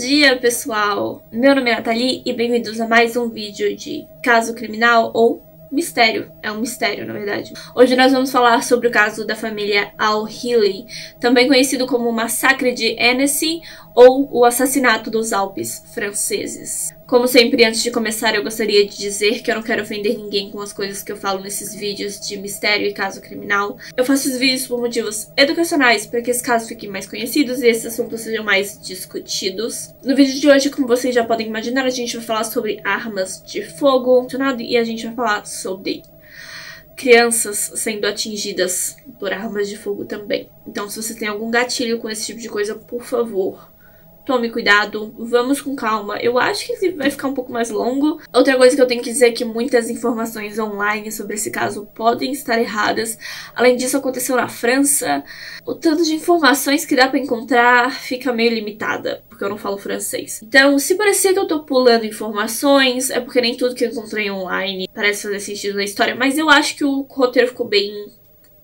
dia, pessoal! Meu nome é Nathalie e bem-vindos a mais um vídeo de caso criminal ou mistério. É um mistério, na verdade. Hoje nós vamos falar sobre o caso da família Al-Hili, também conhecido como o Massacre de Annecy ou o Assassinato dos Alpes Franceses. Como sempre, antes de começar, eu gostaria de dizer que eu não quero ofender ninguém com as coisas que eu falo nesses vídeos de mistério e caso criminal. Eu faço esses vídeos por motivos educacionais, para que esses casos fiquem mais conhecidos e esses assuntos sejam mais discutidos. No vídeo de hoje, como vocês já podem imaginar, a gente vai falar sobre armas de fogo e a gente vai falar sobre crianças sendo atingidas por armas de fogo também. Então, se você tem algum gatilho com esse tipo de coisa, por favor, tome cuidado, vamos com calma. Eu acho que esse vai ficar um pouco mais longo. Outra coisa que eu tenho que dizer é que muitas informações online sobre esse caso podem estar erradas. Além disso, aconteceu na França. O tanto de informações que dá pra encontrar fica meio limitada, porque eu não falo francês. Então, se parecer que eu tô pulando informações, é porque nem tudo que eu encontrei online parece fazer sentido na história. Mas eu acho que o roteiro ficou bem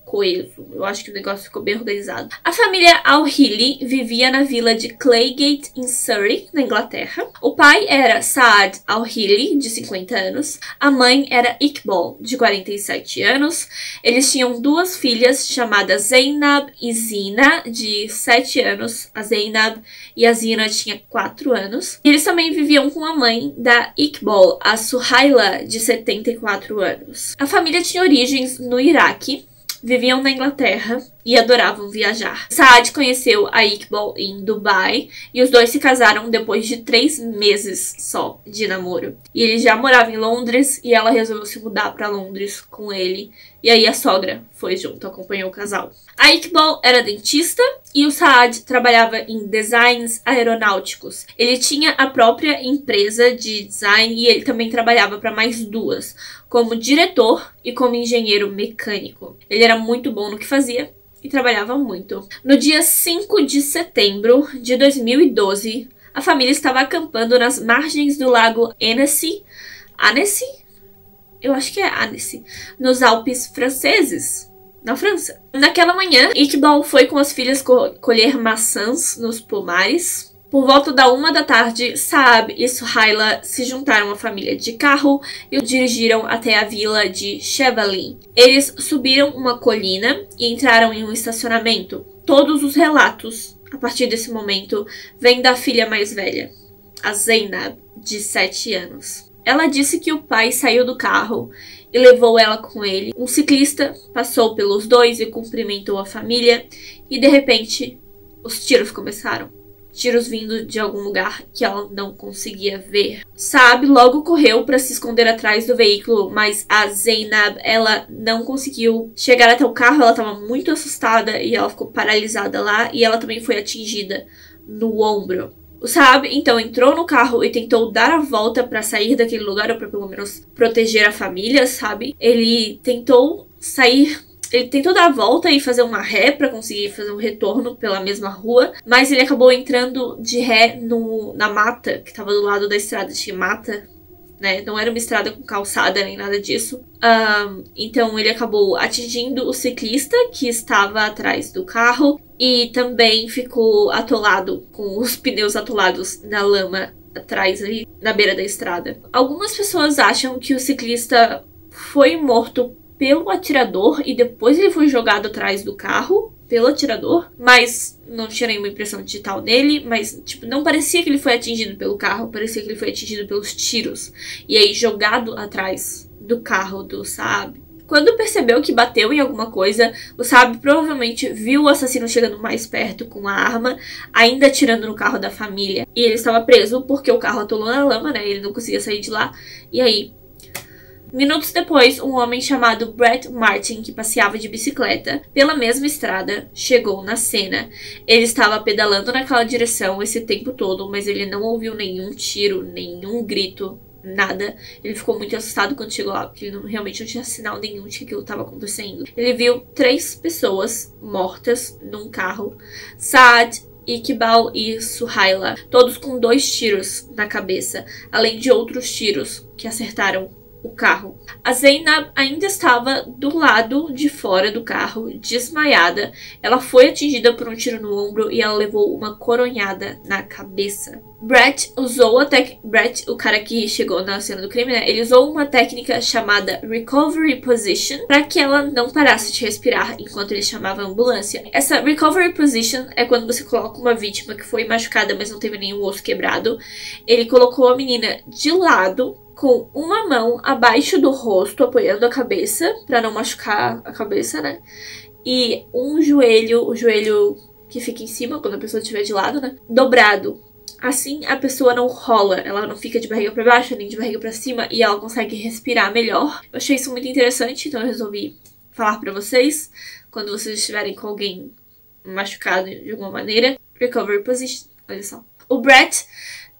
coeso. Eu acho que o negócio ficou bem organizado. A família Al-Hili vivia na vila de Claygate, em Surrey, na Inglaterra. O pai era Saad Al-Hili, de 50 anos. A mãe era Iqbal, de 47 anos. Eles tinham duas filhas chamadas Zainab e Zina, de 7 anos. A Zainab e a Zina tinha 4 anos. E eles também viviam com a mãe da Iqbal, a Suhaila, de 74 anos. A família tinha origens no Iraque. Viviam na Inglaterra e adoravam viajar. Saad conheceu a Iqbal em Dubai e os dois se casaram depois de 3 meses só de namoro. E ele já morava em Londres e ela resolveu se mudar para Londres com ele. E aí a sogra foi junto, acompanhou o casal. A Iqbal era dentista e o Saad trabalhava em designs aeronáuticos. Ele tinha a própria empresa de design e ele também trabalhava para mais duas, como diretor e como engenheiro mecânico. Ele era muito bom no que fazia e trabalhava muito. No dia 5 de setembro de 2012, a família estava acampando nas margens do lago Annecy. Annecy? Eu acho que é Annecy. Nos Alpes franceses, na França. Naquela manhã, Iqbal foi com as filhas colher maçãs nos pomares. Por volta da 1 da tarde, Saab e Suhaila se juntaram à família de carro e o dirigiram até a vila de Chevaline. Eles subiram uma colina e entraram em um estacionamento. Todos os relatos, a partir desse momento, vêm da filha mais velha, a Zainab, de 7 anos. Ela disse que o pai saiu do carro e levou ela com ele. Um ciclista passou pelos dois e cumprimentou a família e, de repente, os tiros começaram. Tiros vindo de algum lugar que ela não conseguia ver. Saab logo correu para se esconder atrás do veículo, mas a Zainab, ela não conseguiu chegar até o carro. Ela estava muito assustada e ela ficou paralisada lá e ela também foi atingida no ombro. O Saab, então, entrou no carro e tentou dar a volta para sair daquele lugar, ou para pelo menos proteger a família, sabe? Ele tentou dar a volta e fazer uma ré para conseguir fazer um retorno pela mesma rua, mas ele acabou entrando de ré na mata, que estava do lado da estrada. Tinha mata, né? Não era uma estrada com calçada nem nada disso. Então ele acabou atingindo o ciclista que estava atrás do carro e também ficou atolado, com os pneus atolados na lama atrás ali, na beira da estrada. Algumas pessoas acham que o ciclista foi morto pelo atirador e depois ele foi jogado atrás do carro pelo atirador, mas não tinha nenhuma impressão digital nele, mas tipo, não parecia que ele foi atingido pelo carro, parecia que ele foi atingido pelos tiros e aí jogado atrás do carro do Saab. Quando percebeu que bateu em alguma coisa, o Saab provavelmente viu o assassino chegando mais perto com a arma, ainda atirando no carro da família, e ele estava preso porque o carro atolou na lama, né? Ele não conseguia sair de lá. E aí, minutos depois, um homem chamado Brett Martin, que passeava de bicicleta pela mesma estrada, chegou na cena. Ele estava pedalando naquela direção esse tempo todo, mas ele não ouviu nenhum tiro, nenhum grito, nada. Ele ficou muito assustado quando chegou lá, porque ele realmente não tinha sinal nenhum de que aquilo estava acontecendo. Ele viu 3 pessoas mortas num carro. Saad, Iqbal e Suhaila, todos com 2 tiros na cabeça, além de outros tiros que acertaram o carro. A Zainab ainda estava do lado de fora do carro, desmaiada. Ela foi atingida por um tiro no ombro e ela levou uma coronhada na cabeça. Brett usou Brett, o cara que chegou na cena do crime, né? Ele usou uma técnica chamada Recovery Position para que ela não parasse de respirar enquanto ele chamava a ambulância. Essa Recovery Position é quando você coloca uma vítima que foi machucada, mas não teve nenhum osso quebrado. Ele colocou a menina de lado, com uma mão abaixo do rosto, apoiando a cabeça, para não machucar a cabeça, né? E o joelho que fica em cima, quando a pessoa estiver de lado, né? Dobrado. Assim, a pessoa não rola, ela não fica de barriga para baixo, nem de barriga para cima, e ela consegue respirar melhor. Eu achei isso muito interessante, então eu resolvi falar para vocês, quando vocês estiverem com alguém machucado de alguma maneira. Recovery Position, olha só. O Brett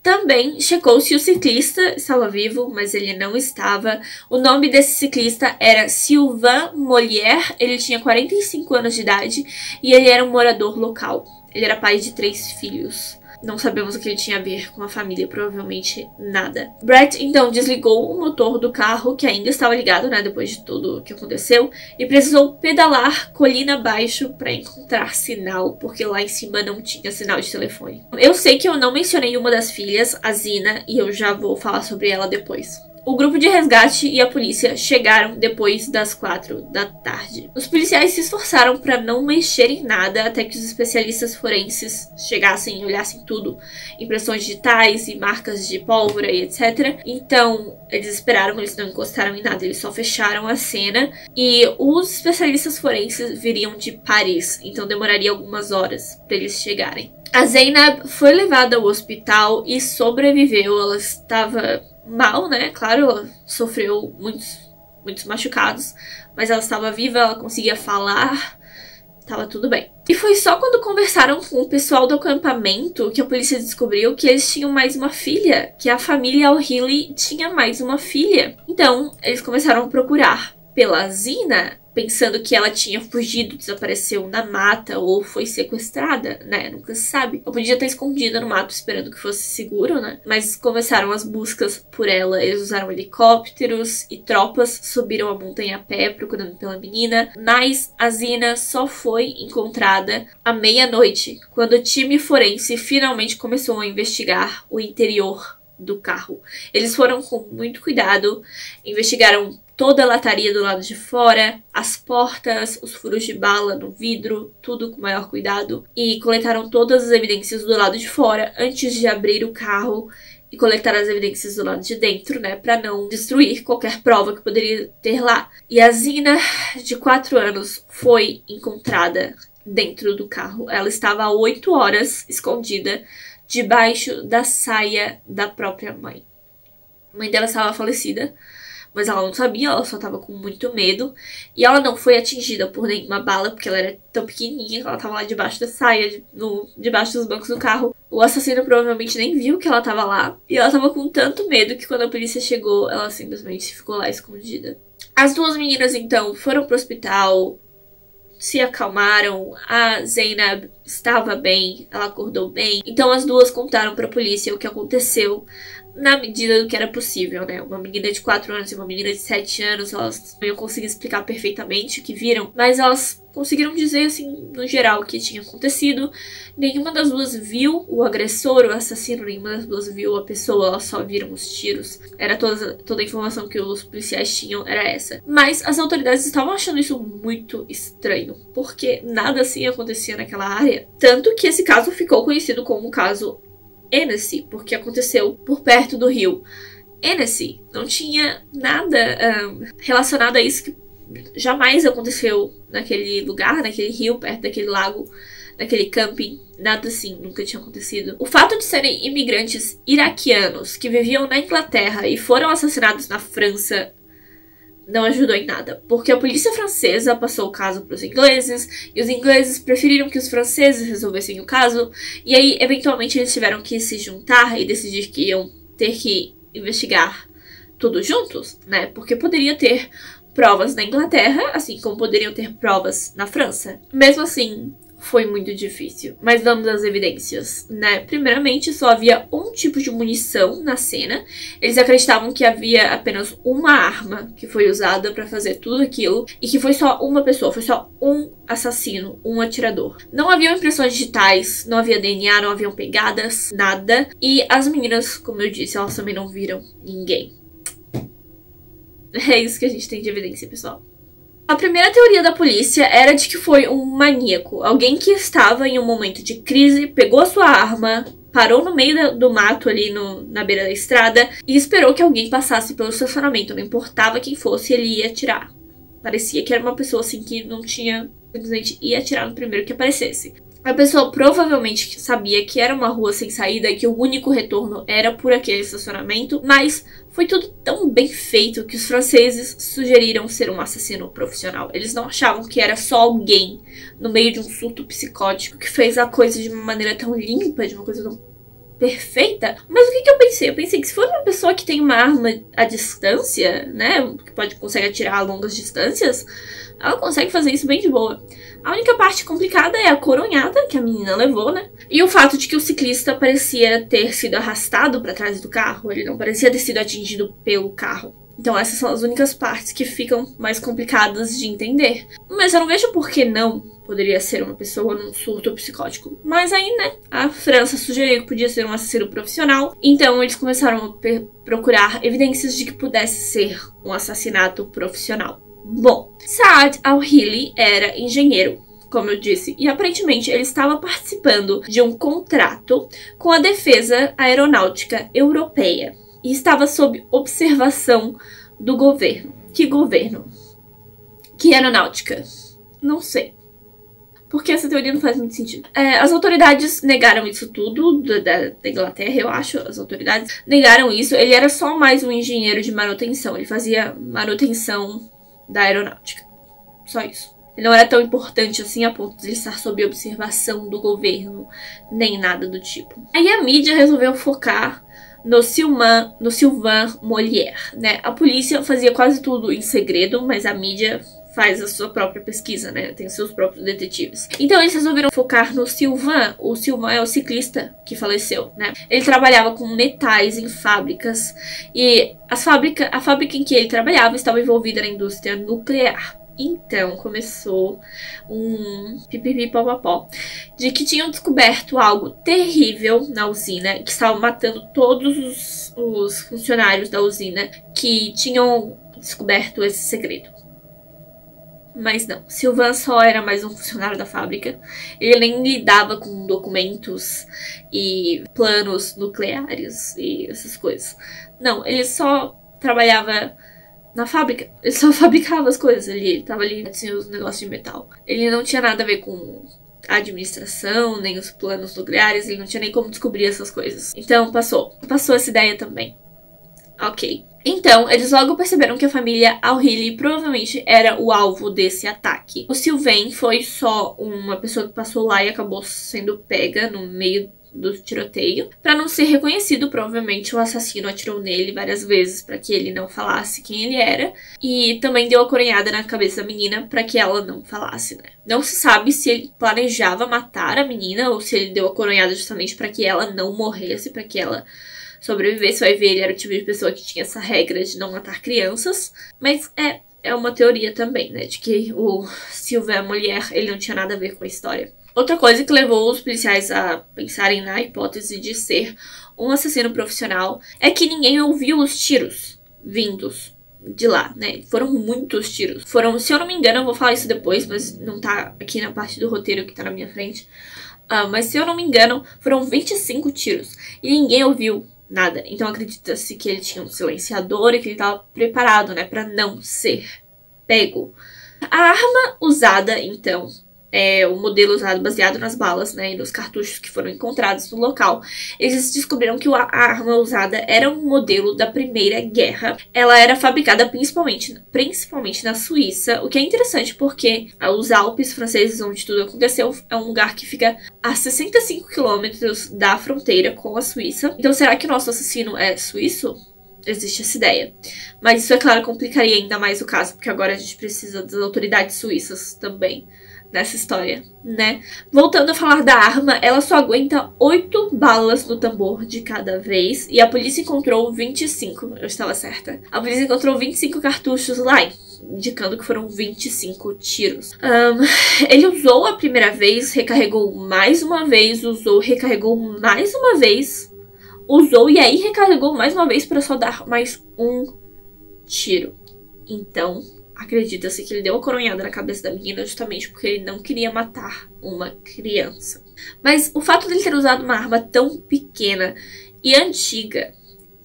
também checou se o ciclista estava vivo, mas ele não estava. O nome desse ciclista era Sylvain Molière, ele tinha 45 anos de idade e ele era um morador local. Ele era pai de 3 filhos. Não sabemos o que ele tinha a ver com a família, provavelmente nada. Brett, então, desligou o motor do carro, que ainda estava ligado, né, depois de tudo o que aconteceu, e precisou pedalar colina abaixo para encontrar sinal, porque lá em cima não tinha sinal de telefone. Eu sei que eu não mencionei uma das filhas, a Zina, e eu já vou falar sobre ela depois. O grupo de resgate e a polícia chegaram depois das 4 da tarde. Os policiais se esforçaram para não mexer em nada até que os especialistas forenses chegassem e olhassem tudo. Impressões digitais e marcas de pólvora e etc. Então, eles esperaram, eles não encostaram em nada, eles só fecharam a cena. E os especialistas forenses viriam de Paris, então demoraria algumas horas para eles chegarem. A Zainab foi levada ao hospital e sobreviveu. Ela estava mal, né? Claro, ela sofreu muitos machucados, mas ela estava viva, ela conseguia falar, estava tudo bem. E foi só quando conversaram com o pessoal do acampamento que a polícia descobriu que eles tinham mais uma filha, que a família Al-Hili tinha mais uma filha. Então, eles começaram a procurar pela Zina, pensando que ela tinha fugido, desapareceu na mata ou foi sequestrada, né? Nunca se sabe. Ela podia estar escondida no mato esperando que fosse seguro, né? Mas começaram as buscas por ela. Eles usaram helicópteros e tropas, subiram a montanha a pé procurando pela menina. Mas a Zina só foi encontrada à meia-noite, quando o time forense finalmente começou a investigar o interior do carro. Eles foram com muito cuidado, investigaram toda a lataria do lado de fora, as portas, os furos de bala no vidro, tudo com o maior cuidado. E coletaram todas as evidências do lado de fora antes de abrir o carro e coletar as evidências do lado de dentro, né? Pra não destruir qualquer prova que poderia ter lá. E a Zina, de 4 anos, foi encontrada dentro do carro. Ela estava há 8 horas escondida debaixo da saia da própria mãe. A mãe dela estava falecida, mas ela não sabia, ela só tava com muito medo. E ela não foi atingida por nenhuma bala, porque ela era tão pequenininha que ela tava lá debaixo da saia, debaixo dos bancos do carro. O assassino provavelmente nem viu que ela tava lá. E ela tava com tanto medo que quando a polícia chegou, ela simplesmente ficou lá escondida. As 2 meninas, então, foram pro hospital, se acalmaram. A Zainab estava bem, ela acordou bem. Então as 2 contaram pra polícia o que aconteceu na medida do que era possível, né? Uma menina de 4 anos e uma menina de 7 anos, elas não iam conseguir explicar perfeitamente o que viram, mas elas conseguiram dizer, assim, no geral, o que tinha acontecido. Nenhuma das 2 viu o agressor, o assassino, nenhuma das 2 viu a pessoa, elas só viram os tiros. Era toda a informação que os policiais tinham, era essa. Mas as autoridades estavam achando isso muito estranho, porque nada assim acontecia naquela área. Tanto que esse caso ficou conhecido como o caso Hennessy, porque aconteceu por perto do rio Hennessy. Não tinha nada relacionado a isso, que jamais aconteceu naquele lugar, naquele rio, perto daquele lago, naquele camping. Nada assim, nunca tinha acontecido. O fato de serem imigrantes iraquianos que viviam na Inglaterra e foram assassinados na França não ajudou em nada, porque a polícia francesa passou o caso para os ingleses, e os ingleses preferiram que os franceses resolvessem o caso, e aí, eventualmente, eles tiveram que se juntar e decidir que iam ter que investigar tudo juntos, né? Porque poderia ter provas na Inglaterra, assim como poderiam ter provas na França. Mesmo assim, foi muito difícil. Mas vamos às evidências, né? Primeiramente, só havia um tipo de munição na cena. Eles acreditavam que havia apenas uma arma que foi usada pra fazer tudo aquilo e que foi só uma pessoa, foi só um assassino, um atirador. Não havia impressões digitais, não havia DNA, não haviam pegadas, nada. E as meninas, como eu disse, elas também não viram ninguém. É isso que a gente tem de evidência, pessoal. A primeira teoria da polícia era de que foi um maníaco, alguém que estava em um momento de crise, pegou a sua arma, parou no meio do mato ali na beira da estrada e esperou que alguém passasse pelo estacionamento. Não importava quem fosse, ele ia atirar. Parecia que era uma pessoa assim que não tinha... simplesmente ia atirar no primeiro que aparecesse. A pessoa provavelmente sabia que era uma rua sem saída e que o único retorno era por aquele estacionamento, mas foi tudo tão bem feito que os franceses sugeriram ser um assassino profissional. Eles não achavam que era só alguém no meio de um surto psicótico que fez a coisa de uma maneira tão limpa, de uma coisa tão perfeita. Mas o que eu pensei? Eu pensei que se for uma pessoa que tem uma arma à distância, né, que consegue atirar a longas distâncias, ela consegue fazer isso bem de boa. A única parte complicada é a coronhada que a menina levou, né? E o fato de que o ciclista parecia ter sido arrastado para trás do carro. Ele não parecia ter sido atingido pelo carro. Então essas são as únicas partes que ficam mais complicadas de entender. Mas eu não vejo por que não poderia ser uma pessoa num surto psicótico. Mas aí, né, a França sugeriu que podia ser um assassino profissional. Então eles começaram a procurar evidências de que pudesse ser um assassinato profissional. Bom, Saad Al-Hili era engenheiro, como eu disse, e aparentemente ele estava participando de um contrato com a Defesa Aeronáutica Europeia e estava sob observação do governo. Que governo? Que aeronáutica? Não sei. Porque essa teoria não faz muito sentido. As autoridades negaram isso tudo, da Inglaterra, eu acho, as autoridades negaram isso. Ele era só mais um engenheiro de manutenção, ele fazia manutenção da aeronáutica. Só isso. Ele não era tão importante assim a ponto de estar sob observação do governo, nem nada do tipo. Aí a mídia resolveu focar no Sylvain Molière, né? A polícia fazia quase tudo em segredo, mas a mídia faz a sua própria pesquisa, né? Tem seus próprios detetives. Então eles resolveram focar no Sylvain. O Sylvain é o ciclista que faleceu, né? Ele trabalhava com metais em fábricas e a fábrica em que ele trabalhava estava envolvida na indústria nuclear. Então começou um pipipipopopó de que tinham descoberto algo terrível na usina, que estava matando todos os funcionários da usina que tinham descoberto esse segredo. Mas não, Sylvain só era mais um funcionário da fábrica. Ele nem lidava com documentos e planos nucleares e essas coisas. Não, ele só trabalhava na fábrica. Ele só fabricava as coisas. Ele tava ali, tinha os negócios de metal. Ele não tinha nada a ver com a administração, nem os planos nucleares. Ele não tinha nem como descobrir essas coisas. Então passou essa ideia também. Ok. Então, eles logo perceberam que a família Al-Hili provavelmente era o alvo desse ataque. O Sylvain foi só uma pessoa que passou lá e acabou sendo pega no meio do tiroteio. Para não ser reconhecido, provavelmente o assassino atirou nele várias vezes para que ele não falasse quem ele era. E também deu a coronhada na cabeça da menina para que ela não falasse, né? Não se sabe se ele planejava matar a menina ou se ele deu a coronhada justamente para que ela não morresse, para que ela sobreviver. Você vai ver, ele era o tipo de pessoa que tinha essa regra de não matar crianças. Mas é uma teoria também, né? De que o Sylvain Molière, ele não tinha nada a ver com a história. Outra coisa que levou os policiais a pensarem na hipótese de ser um assassino profissional é que ninguém ouviu os tiros vindos de lá, né? Foram muitos tiros. Foram, se eu não me engano, eu vou falar isso depois, mas não tá aqui na parte do roteiro que tá na minha frente. Mas se eu não me engano, foram 25 tiros. E ninguém ouviu nada. Então acredita-se que ele tinha um silenciador e que ele estava preparado, né, para não ser pego. A arma usada, então, o modelo usado baseado nas balas, né, e nos cartuchos que foram encontrados no local. Eles descobriram que a arma usada era um modelo da Primeira Guerra. Ela era fabricada principalmente na Suíça, o que é interessante porque os Alpes franceses, onde tudo aconteceu, é um lugar que fica a 65 quilômetros da fronteira com a Suíça. Então será que o nosso assassino é suíço? Existe essa ideia. Mas isso, é claro, complicaria ainda mais o caso, porque agora a gente precisa das autoridades suíças também nessa história, né? Voltando a falar da arma, ela só aguenta 8 balas no tambor de cada vez, e a polícia encontrou 25, eu estava certa. A polícia encontrou 25 cartuchos lá, indicando que foram 25 tiros. Ele usou a primeira vez, recarregou mais uma vez, usou, recarregou mais uma vez, usou e aí recarregou mais uma vez para só dar mais um tiro. Então, acredita-se que ele deu a coronhada na cabeça da menina justamente porque ele não queria matar uma criança. Mas o fato dele ter usado uma arma tão pequena e antiga,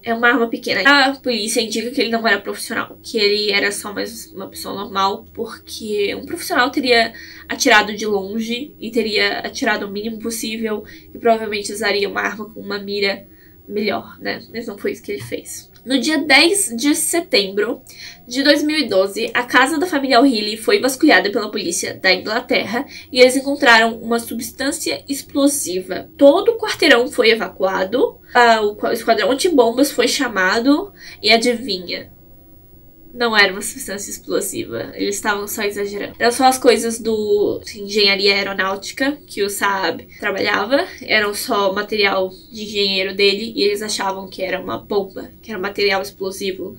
é uma arma pequena, a polícia indica que ele não era profissional, que ele era só mais uma pessoa normal, porque um profissional teria atirado de longe e teria atirado o mínimo possível e provavelmente usaria uma arma com uma mira melhor, né? Mas não foi isso que ele fez. No dia 10 de setembro de 2012, a casa da família O'Reilly foi vasculhada pela polícia da Inglaterra e eles encontraram uma substância explosiva. Todo o quarteirão foi evacuado, o esquadrão antibombas foi chamado e adivinha? Não era uma substância explosiva, eles estavam só exagerando. Eram só as coisas do engenharia aeronáutica que o Saab trabalhava, eram só material de engenheiro dele e eles achavam que era uma bomba, que era material explosivo.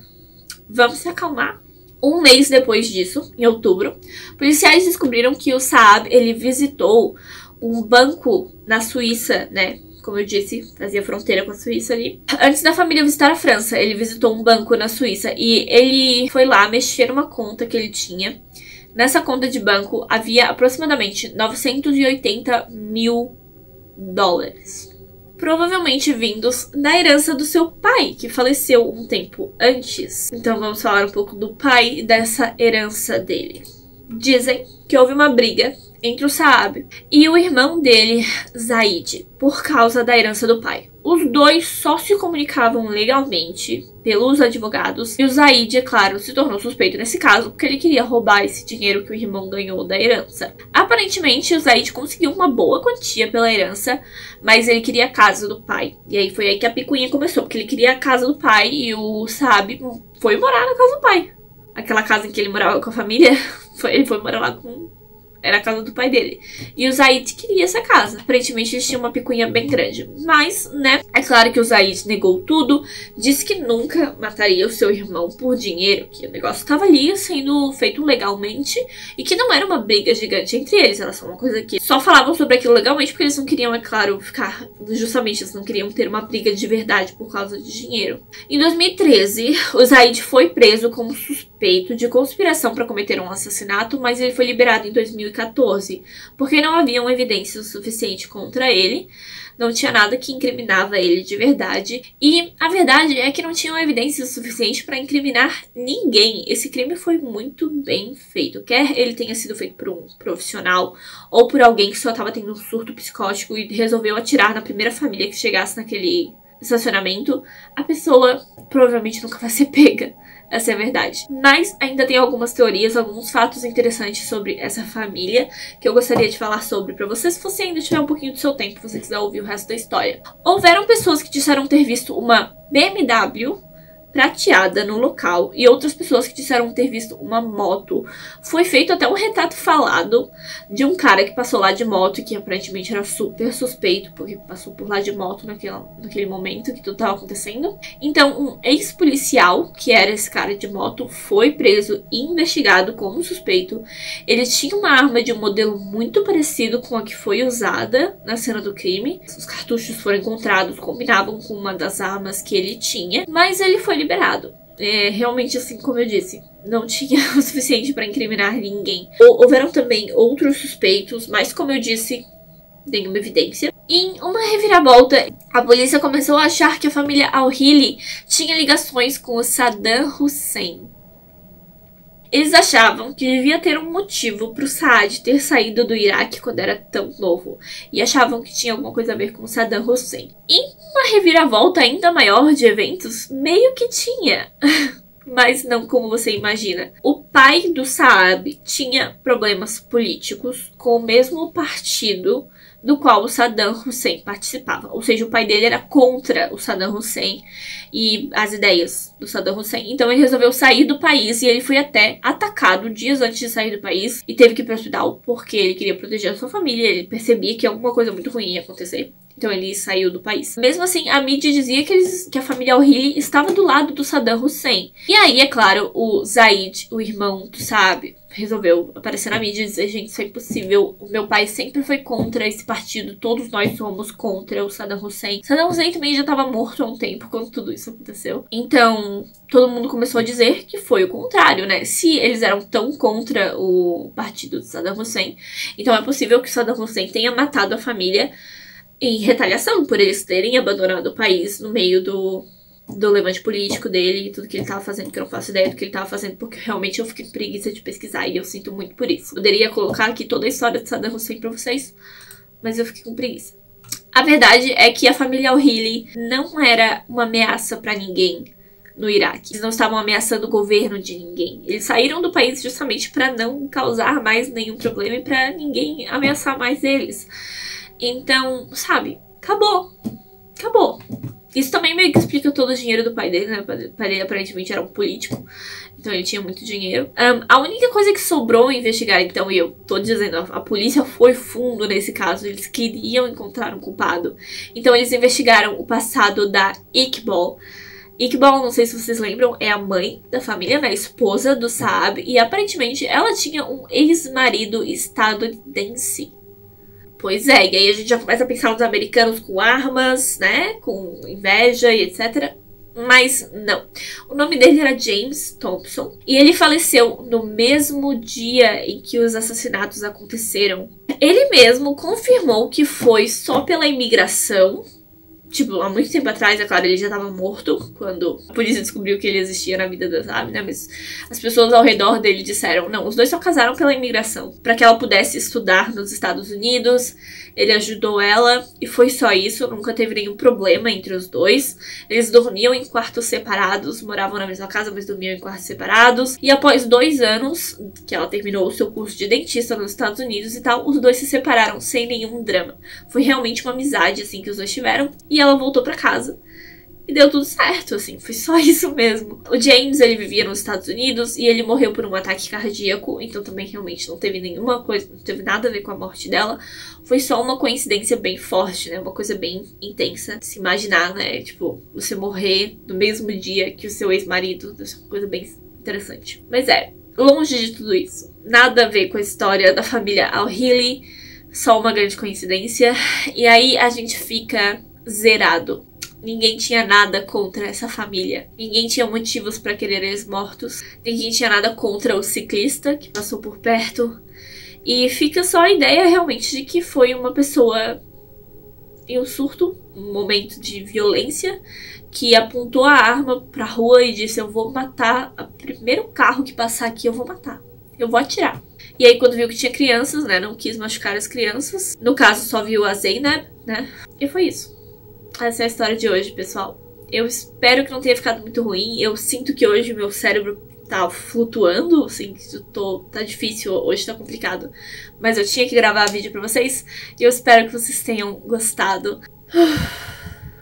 Vamos se acalmar. Um mês depois disso, em outubro, policiais descobriram que o Saab, ele visitou um banco na Suíça, né? Como eu disse, fazia fronteira com a Suíça ali. Antes da família visitar a França, ele visitou um banco na Suíça e ele foi lá mexer numa conta que ele tinha. Nessa conta de banco havia aproximadamente 980 mil dólares. Provavelmente vindos da herança do seu pai, que faleceu um tempo antes. Então vamos falar um pouco do pai e dessa herança dele. Dizem que houve uma briga entre o Saab e o irmão dele, Zaid, por causa da herança do pai. Os dois só se comunicavam legalmente pelos advogados e o Zaid, é claro, se tornou suspeito nesse caso porque ele queria roubar esse dinheiro que o irmão ganhou da herança. Aparentemente, o Zaid conseguiu uma boa quantia pela herança, mas ele queria a casa do pai. E aí foi aí que a picuinha começou, porque ele queria a casa do pai e o Saab foi morar na casa do pai. Aquela casa em que ele morava com a família, ele foi morar lá com... Era a casa do pai dele. E o Zaid queria essa casa. Aparentemente eles tinham uma picuinha bem grande. Mas, né, é claro que o Zaid negou tudo. Disse que nunca mataria o seu irmão por dinheiro. Que o negócio estava ali sendo feito legalmente. E que não era uma briga gigante entre eles. Era só uma coisa que só falavam sobre aquilo legalmente. Porque eles não queriam, é claro, ficar... Justamente, eles não queriam ter uma briga de verdade por causa de dinheiro. Em 2013, o Zaid foi preso como suspeito de conspiração para cometer um assassinato. Mas ele foi liberado em 2014, porque não haviam evidências o suficiente contra ele, não tinha nada que incriminava ele de verdade, e a verdade é que não tinham evidências o suficiente para incriminar ninguém. Esse crime foi muito bem feito, quer ele tenha sido feito por um profissional ou por alguém que só estava tendo um surto psicótico e resolveu atirar na primeira família que chegasse naquele estacionamento, a pessoa provavelmente nunca vai ser pega. Essa é a verdade. Mas ainda tem algumas teorias, alguns fatos interessantes sobre essa família que eu gostaria de falar sobre pra você, se você ainda tiver um pouquinho do seu tempo, se você quiser ouvir o resto da história. Houveram pessoas que disseram ter visto uma BMW prateada no local e outras pessoas que disseram ter visto uma moto. Foi feito até um retrato falado de um cara que passou lá de moto e que aparentemente era super suspeito porque passou por lá de moto naquele momento que tudo estava acontecendo. Então um ex-policial, que era esse cara de moto, foi preso e investigado como suspeito. Ele tinha uma arma de um modelo muito parecido com a que foi usada na cena do crime. Os cartuchos foram encontrados, combinavam com uma das armas que ele tinha, mas ele foi liberado. Realmente, assim como eu disse, não tinha o suficiente para incriminar ninguém. Houveram também outros suspeitos, mas como eu disse, nenhuma evidência. Em uma reviravolta, a polícia começou a achar que a família O'Reilly tinha ligações com o Saddam Hussein. Eles achavam que devia ter um motivo para o Saad ter saído do Iraque quando era tão novo. E achavam que tinha alguma coisa a ver com Saddam Hussein. E uma reviravolta ainda maior de eventos, meio que tinha. mas não como você imagina. O pai do Saab tinha problemas políticos com o mesmo partido do qual o Saddam Hussein participava. Ou seja, o pai dele era contra o Saddam Hussein e as ideias do Saddam Hussein. Então ele resolveu sair do país e ele foi até atacado dias antes de sair do país e teve que ir para o hospital porque ele queria proteger a sua família. Ele percebia que alguma coisa muito ruim ia acontecer. Então ele saiu do país. Mesmo assim, a mídia dizia que a família al-Hili estava do lado do Saddam Hussein. E aí, é claro, o Zaid, o irmão do Saab, resolveu aparecer na mídia e dizer: gente, isso é impossível. O meu pai sempre foi contra esse partido. Todos nós somos contra o Saddam Hussein. Saddam Hussein também já estava morto há um tempo quando tudo isso aconteceu. Então, todo mundo começou a dizer que foi o contrário, né? Se eles eram tão contra o partido do Saddam Hussein, então é possível que o Saddam Hussein tenha matado a família em retaliação por eles terem abandonado o país no meio do levante político dele e tudo que ele tava fazendo, que eu não faço ideia do que ele tava fazendo, porque realmente eu fiquei com preguiça de pesquisar e eu sinto muito por isso. Poderia colocar aqui toda a história de Saddam Hussein pra vocês, mas eu fiquei com preguiça. A verdade é que a família al-Hili não era uma ameaça pra ninguém no Iraque. Eles não estavam ameaçando o governo de ninguém. Eles saíram do país justamente pra não causar mais nenhum problema e pra ninguém ameaçar mais eles. Então, sabe, acabou. Acabou. Isso também meio que explica todo o dinheiro do pai dele, né? O pai dele aparentemente era um político, então ele tinha muito dinheiro. A única coisa que sobrou investigar, então, e eu tô dizendo, a polícia foi fundo nesse caso, eles queriam encontrar um culpado. Então eles investigaram o passado da Iqbal. Iqbal, não sei se vocês lembram, é a mãe da família, né? A esposa do Saab, e aparentemente ela tinha um ex-marido estadunidense. Pois é, e aí a gente já começa a pensar nos americanos com armas, né, com inveja e etc. Mas não. O nome dele era James Thompson e ele faleceu no mesmo dia em que os assassinatos aconteceram. Ele mesmo confirmou que foi só pela imigração. Tipo, há muito tempo atrás, é claro, ele já estava morto quando a polícia descobriu que ele existia na vida da Saab, né? Mas as pessoas ao redor dele disseram, não, os dois só casaram pela imigração, para que ela pudesse estudar nos Estados Unidos. Ele ajudou ela e foi só isso, nunca teve nenhum problema entre os dois. Eles dormiam em quartos separados, moravam na mesma casa, mas dormiam em quartos separados. E após 2 anos, que ela terminou o seu curso de dentista nos Estados Unidos e tal, os dois se separaram sem nenhum drama. Foi realmente uma amizade, assim, que os dois tiveram. E ela voltou pra casa. E deu tudo certo, assim, foi só isso mesmo. O James, ele vivia nos Estados Unidos e ele morreu por um ataque cardíaco, então também realmente não teve nenhuma coisa, não teve nada a ver com a morte dela. Foi só uma coincidência bem forte, né, uma coisa bem intensa de se imaginar, né, tipo, você morrer no mesmo dia que o seu ex-marido, é uma coisa bem interessante. Mas longe de tudo isso, nada a ver com a história da família al-Hili, só uma grande coincidência. E aí a gente fica zerado. Ninguém tinha nada contra essa família. Ninguém tinha motivos pra querer eles mortos. Ninguém tinha nada contra o ciclista que passou por perto. E fica só a ideia realmente de que foi uma pessoa em um surto, um momento de violência, que apontou a arma pra rua e disse: eu vou matar o primeiro carro que passar aqui, eu vou matar. Eu vou atirar. E aí quando viu que tinha crianças, né, não quis machucar as crianças. No caso só viu a Zainab, né, e foi isso. Essa é a história de hoje, pessoal. Eu espero que não tenha ficado muito ruim. Eu sinto que hoje meu cérebro tá flutuando, assim, tá difícil, hoje tá complicado. Mas eu tinha que gravar vídeo pra vocês e eu espero que vocês tenham gostado.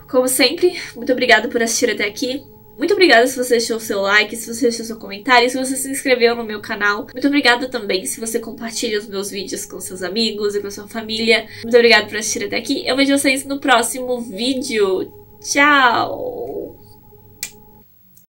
Como sempre, muito obrigada por assistir até aqui. Muito obrigada se você deixou o seu like, se você deixou seu comentário, se você se inscreveu no meu canal. Muito obrigada também se você compartilha os meus vídeos com seus amigos e com a sua família. Muito obrigada por assistir até aqui. Eu vejo vocês no próximo vídeo. Tchau!